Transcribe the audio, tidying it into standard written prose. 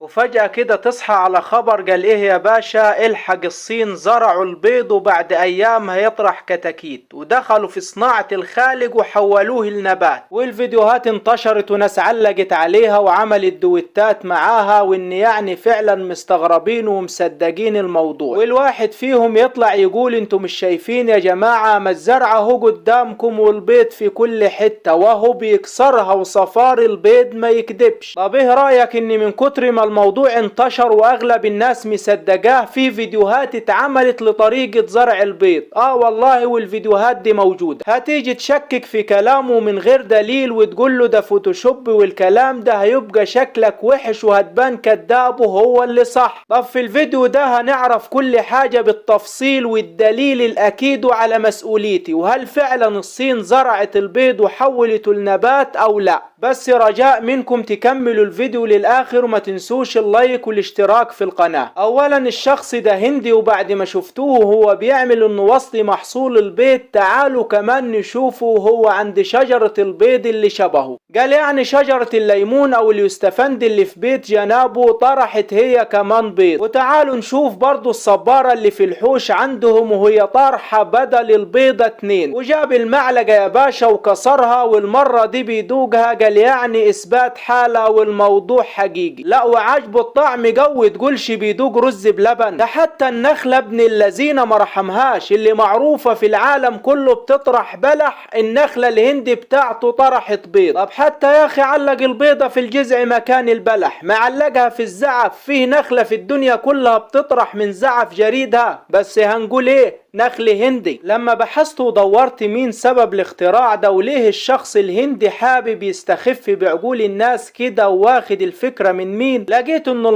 وفجأة كده تصحى على خبر قال ايه يا باشا، الحق الصين زرعوا البيض وبعد ايام هيطرح كتاكيت، ودخلوا في صناعة الخالق وحولوه لنبات. والفيديوهات انتشرت وناس علقت عليها وعملت دويتات معاها، وان يعني فعلا مستغربين ومصدقين الموضوع. والواحد فيهم يطلع يقول انتوا مش شايفين يا جماعة، ما الزرعة اهو قدامكم والبيض في كل حتة وهو بيكسرها وصفار البيض ما يكدبش. طب ايه رأيك ان من كتر ما الموضوع انتشر واغلب الناس مصدقاه، في فيديوهات اتعملت لطريقة زرع البيض؟ والله والفيديوهات دي موجودة. هتيجي تشكك في كلامه من غير دليل وتقول له ده فوتوشوب والكلام ده، هيبقى شكلك وحش وهتبان كذاب وهو اللي صح. طب في الفيديو ده هنعرف كل حاجة بالتفصيل والدليل الاكيد وعلى مسؤوليتي، وهل فعلا الصين زرعت البيض وحولته لنبات او لا. بس رجاء منكم تكملوا الفيديو للاخر وما تنسوش اللايك والاشتراك في القناة. اولا الشخص ده هندي، وبعد ما شفتوه هو بيعمل انه وصل محصول البيض، تعالوا كمان نشوفه هو عند شجرة البيض اللي شبهه. قال يعني شجرة الليمون او اليوستفند اللي في بيت جنابه طرحت هي كمان بيض. وتعالوا نشوف برضو الصبارة اللي في الحوش عندهم وهي طارحة بدل البيضة 2، وجاب المعلقة يا باشا وكسرها، والمرة دي بيدوقها قال يعني اثبات حالة والموضوع حقيقي. لا وعجبه الطعم قوي، تقولش بيدوق رز بلبن. ده حتى النخلة ابن اللذينة ما رحمهاش، اللي معروفة في العالم كله بتطرح بلح، النخلة الهندي بتاعته طرحت بيض. طب حتى يا اخي علق البيضة في الجذع مكان البلح، ما علقها في الزعف. فيه نخلة في الدنيا كلها بتطرح من زعف جريدها، بس هنقول ايه، نخل هندي. لما بحثت ودورت مين سبب الاختراع ده وليه الشخص الهندي حابب يستخف بعقول الناس كده وواخد الفكرة من مين، لقيت انه